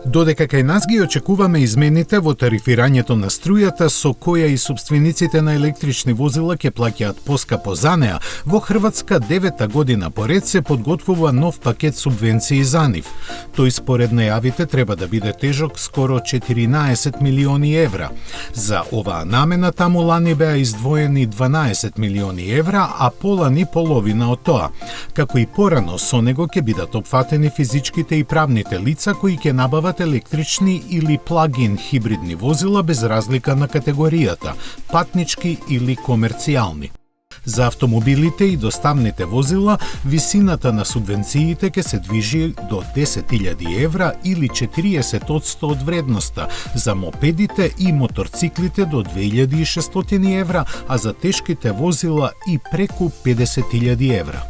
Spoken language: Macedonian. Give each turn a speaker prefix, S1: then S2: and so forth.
S1: Додека кај нас ги очекуваме измените во тарифирањето на струјата, со која и собствениците на електрични возила ќе плаќаат поскапо за неа, во Хрватска 9-та година поред се подготвува нов пакет субвенции за нив. Тој според најавите треба да биде тежок скоро 14 милиони евра. За оваа намена таму лани беа издвоени 12 милиони евра, а полани половина од тоа. Како и порано, со него ќе бидат опфатени физичките и правните лица кои ќе набават електрични или плагин хибридни возила без разлика на категоријата, патнички или комерцијални. За автомобилите и доставните возила, висината на субвенциите ќе се движи до 10.000 евра или 40% од вредноста, за мопедите и моторциклите до 2.600 евра, а за тешките возила и преку 50.000 евра.